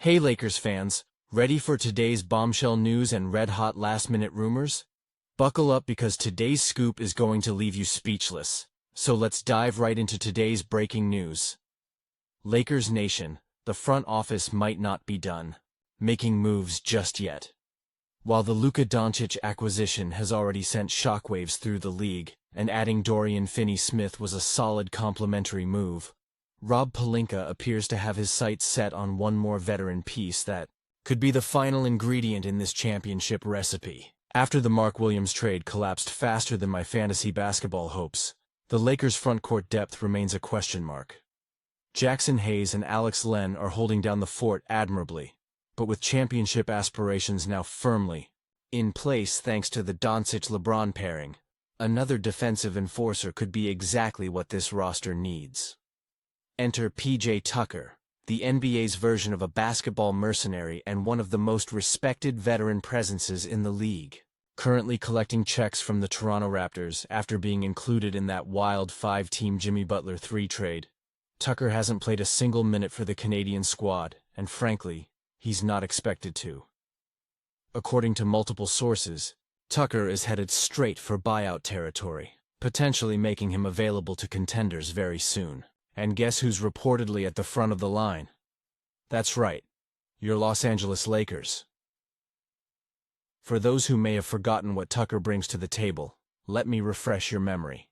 Hey Lakers fans, ready for today's bombshell news and red-hot last-minute rumors? Buckle up because today's scoop is going to leave you speechless. So let's dive right into today's breaking news. Lakers Nation, the front office might not be done making moves just yet. While the Luka Doncic acquisition has already sent shockwaves through the league, and adding Dorian Finney-Smith was a solid complementary move, Rob Pelinka appears to have his sights set on one more veteran piece that could be the final ingredient in this championship recipe. After the Mark Williams trade collapsed faster than my fantasy basketball hopes, the Lakers' frontcourt depth remains a question mark. Jackson Hayes and Alex Len are holding down the fort admirably, but with championship aspirations now firmly in place thanks to the Doncic-LeBron pairing, another defensive enforcer could be exactly what this roster needs. Enter P.J. Tucker, the NBA's version of a basketball mercenary and one of the most respected veteran presences in the league. Currently collecting checks from the Toronto Raptors after being included in that wild 5-team Jimmy Butler 3 trade, Tucker hasn't played a single minute for the Canadian squad, and frankly, he's not expected to. According to multiple sources, Tucker is headed straight for buyout territory, potentially making him available to contenders very soon. And guess who's reportedly at the front of the line? That's right, your Los Angeles Lakers. For those who may have forgotten what Tucker brings to the table, let me refresh your memory.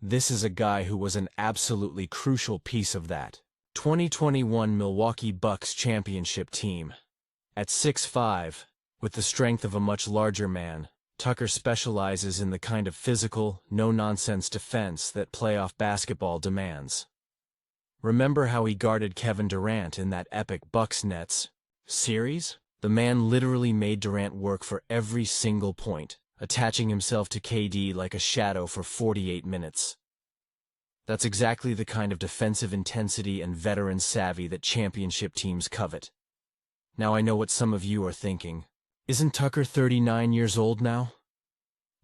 This is a guy who was an absolutely crucial piece of that 2021 Milwaukee Bucks championship team. At 6'5", with the strength of a much larger man, Tucker specializes in the kind of physical, no-nonsense defense that playoff basketball demands. Remember how he guarded Kevin Durant in that epic Bucks-Nets series? The man literally made Durant work for every single point, attaching himself to KD like a shadow for 48 minutes. That's exactly the kind of defensive intensity and veteran savvy that championship teams covet. Now I know what some of you are thinking. Isn't Tucker 39 years old now?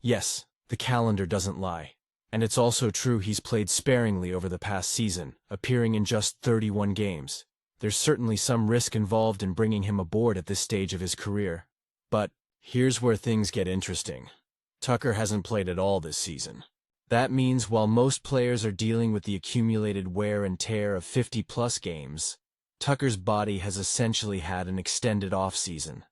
Yes, the calendar doesn't lie. And it's also true he's played sparingly over the past season, appearing in just 31 games. There's certainly some risk involved in bringing him aboard at this stage of his career. But here's where things get interesting. Tucker hasn't played at all this season. That means while most players are dealing with the accumulated wear and tear of 50-plus games, Tucker's body has essentially had an extended off-season.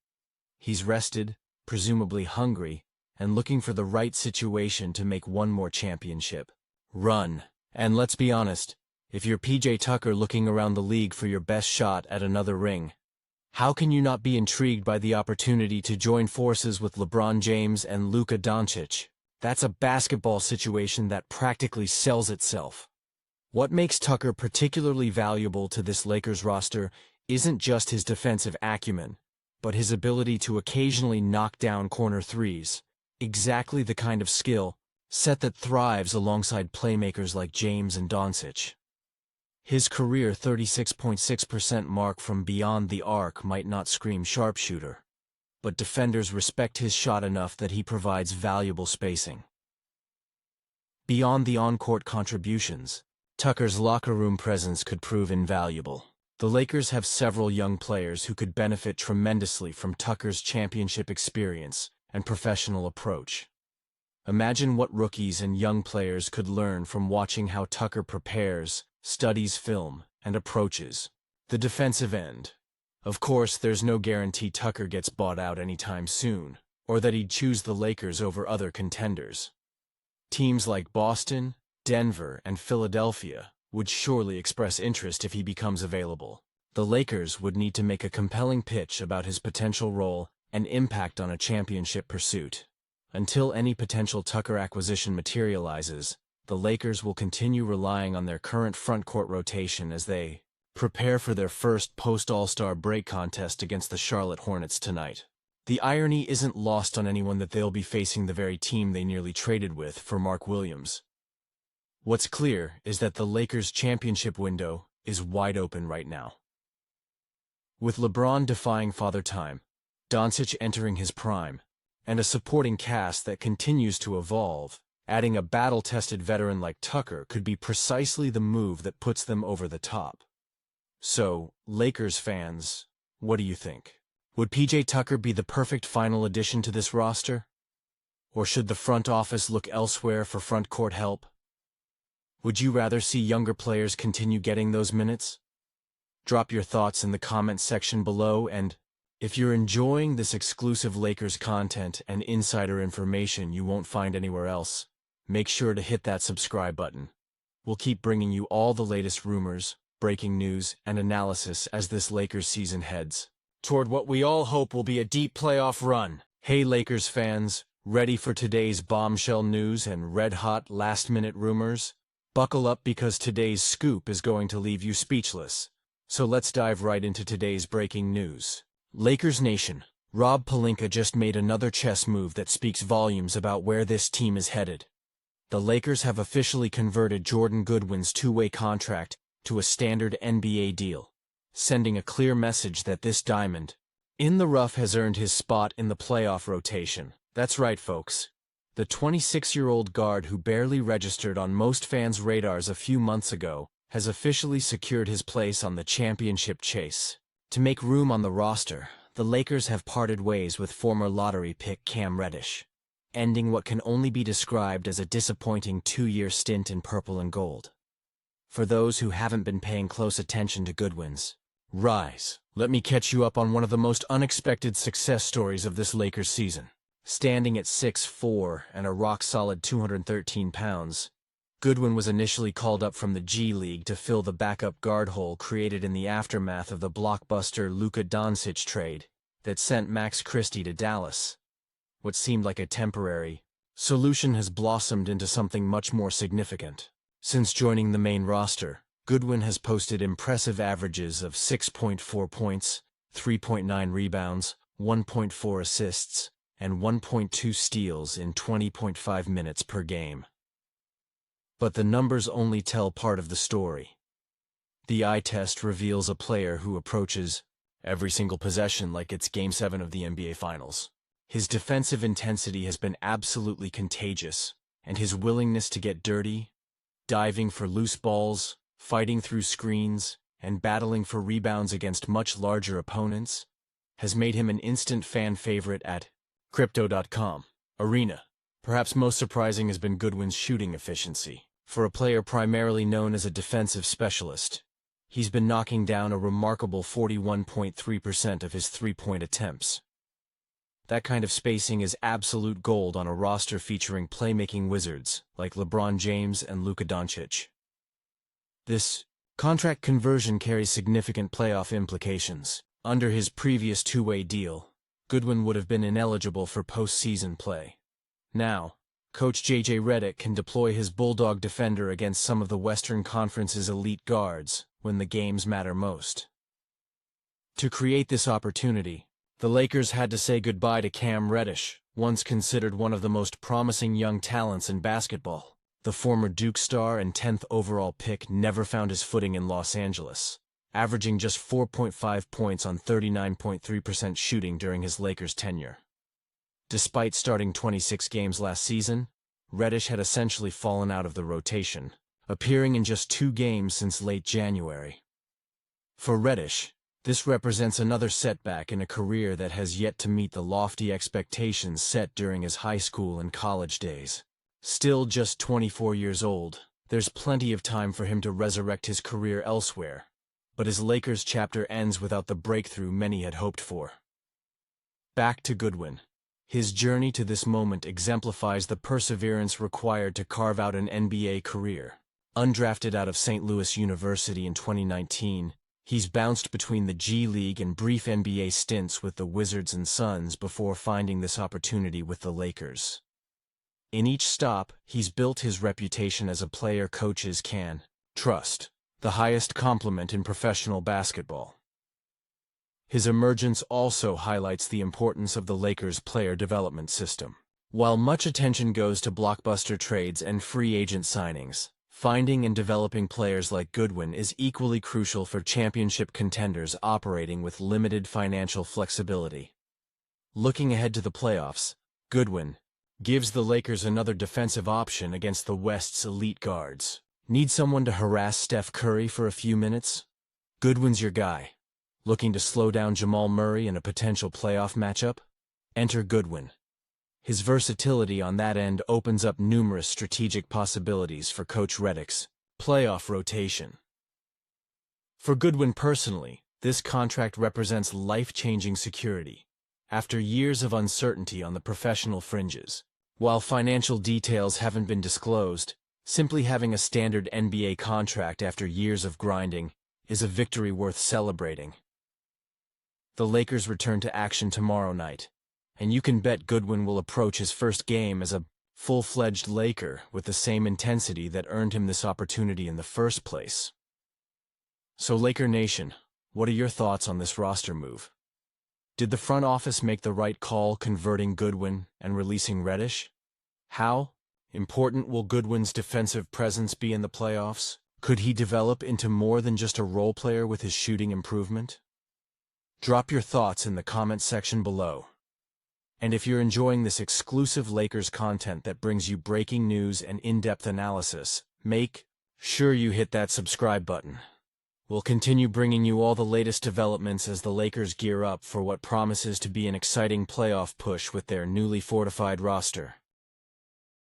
He's rested, presumably hungry, and looking for the right situation to make one more championship run. And let's be honest, if you're P.J. Tucker looking around the league for your best shot at another ring, how can you not be intrigued by the opportunity to join forces with LeBron James and Luka Doncic? That's a basketball situation that practically sells itself. What makes Tucker particularly valuable to this Lakers roster isn't just his defensive acumen, but his ability to occasionally knock down corner threes. Exactly the kind of skill set that thrives alongside playmakers like James and Doncic. His career 36.6% mark from beyond the arc might not scream sharpshooter, but defenders respect his shot enough that he provides valuable spacing. Beyond the on-court contributions, Tucker's locker room presence could prove invaluable. The Lakers have several young players who could benefit tremendously from Tucker's championship experience and professional approach. Imagine what rookies and young players could learn from watching how Tucker prepares, studies film, and approaches the defensive end. Of course, there's no guarantee Tucker gets bought out anytime soon, or that he'd choose the Lakers over other contenders. Teams like Boston, Denver, and Philadelphia would surely express interest if he becomes available. The Lakers would need to make a compelling pitch about his potential role and impact on a championship pursuit. Until any potential Tucker acquisition materializes, the Lakers will continue relying on their current front-court rotation as they prepare for their first post-All-Star break contest against the Charlotte Hornets tonight. The irony isn't lost on anyone that they'll be facing the very team they nearly traded with for Mark Williams. What's clear is that the Lakers' championship window is wide open right now. With LeBron defying Father Time, Doncic entering his prime, and a supporting cast that continues to evolve, adding a battle-tested veteran like Tucker could be precisely the move that puts them over the top. So, Lakers fans, What do you think? Would PJ Tucker be the perfect final addition to this roster? Or should the front office look elsewhere for front court help? Would you rather see younger players continue getting those minutes? Drop your thoughts in the comments section below, and if you're enjoying this exclusive Lakers content and insider information you won't find anywhere else, make sure to hit that subscribe button. We'll keep bringing you all the latest rumors, breaking news, and analysis as this Lakers season heads toward what we all hope will be a deep playoff run. Hey Lakers fans, ready for today's bombshell news and red-hot last-minute rumors? Buckle up because today's scoop is going to leave you speechless. So let's dive right into today's breaking news. Lakers Nation, Rob Pelinka just made another chess move that speaks volumes about where this team is headed. The Lakers have officially converted Jordan Goodwin's two-way contract to a standard NBA deal, sending a clear message that this diamond in the rough has earned his spot in the playoff rotation. That's right, folks. The 26-year-old guard who barely registered on most fans' radars a few months ago has officially secured his place on the championship chase. To make room on the roster, the Lakers have parted ways with former lottery pick Cam Reddish, ending what can only be described as a disappointing two-year stint in purple and gold. For those who haven't been paying close attention to Goodwin's rise, let me catch you up on one of the most unexpected success stories of this Lakers season. Standing at 6'4" and a rock-solid 213 pounds, Goodwin was initially called up from the G League to fill the backup guard hole created in the aftermath of the blockbuster Luka Doncic trade that sent Max Christie to Dallas. What seemed like a temporary solution has blossomed into something much more significant. Since joining the main roster, Goodwin has posted impressive averages of 6.4 points, 3.9 rebounds, 1.4 assists, and 1.2 steals in 20.5 minutes per game. But the numbers only tell part of the story. The eye test reveals a player who approaches every single possession like it's Game 7 of the NBA Finals. His defensive intensity has been absolutely contagious, and his willingness to get dirty, diving for loose balls, fighting through screens, and battling for rebounds against much larger opponents, has made him an instant fan favorite at Crypto.com arena. Perhaps most surprising has been Goodwin's shooting efficiency. For a player primarily known as a defensive specialist, he's been knocking down a remarkable 41.3% of his three-point attempts. That kind of spacing is absolute gold on a roster featuring playmaking wizards like LeBron James and Luka Doncic. This contract conversion carries significant playoff implications. Under his previous two-way deal, Goodwin would have been ineligible for postseason play. Now, Coach J.J. Redick can deploy his Bulldog defender against some of the Western Conference's elite guards when the games matter most. To create this opportunity, the Lakers had to say goodbye to Cam Reddish, once considered one of the most promising young talents in basketball. The former Duke star and 10th overall pick never found his footing in Los Angeles, averaging just 4.5 points on 39.3% shooting during his Lakers tenure. Despite starting 26 games last season, Reddish had essentially fallen out of the rotation, appearing in just 2 games since late January. For Reddish, this represents another setback in a career that has yet to meet the lofty expectations set during his high school and college days. Still just 24 years old, there's plenty of time for him to resurrect his career elsewhere, but his Lakers chapter ends without the breakthrough many had hoped for. Back to Goodwin. His journey to this moment exemplifies the perseverance required to carve out an NBA career. Undrafted out of St. Louis University in 2019, he's bounced between the G League and brief NBA stints with the Wizards and Suns before finding this opportunity with the Lakers. In each stop, he's built his reputation as a player coaches can trust, the highest compliment in professional basketball. His emergence also highlights the importance of the Lakers' player development system. While much attention goes to blockbuster trades and free agent signings, finding and developing players like Goodwin is equally crucial for championship contenders operating with limited financial flexibility. Looking ahead to the playoffs, Goodwin gives the Lakers another defensive option against the West's elite guards. Need someone to harass Steph Curry for a few minutes? Goodwin's your guy. Looking to slow down Jamal Murray in a potential playoff matchup? Enter Goodwin. His versatility on that end opens up numerous strategic possibilities for Coach Redick's playoff rotation. For Goodwin personally, this contract represents life-changing security. After years of uncertainty on the professional fringes, while financial details haven't been disclosed, simply having a standard NBA contract after years of grinding is a victory worth celebrating. The Lakers return to action tomorrow night, and you can bet Goodwin will approach his first game as a full-fledged Laker with the same intensity that earned him this opportunity in the first place. So Laker Nation, what are your thoughts on this roster move? Did the front office make the right call converting Goodwin and releasing Reddish? How important will Goodwin's defensive presence be in the playoffs? Could he develop into more than just a role player with his shooting improvement? Drop your thoughts in the comment section below. And if you're enjoying this exclusive Lakers content that brings you breaking news and in-depth analysis, make sure you hit that subscribe button. We'll continue bringing you all the latest developments as the Lakers gear up for what promises to be an exciting playoff push with their newly fortified roster.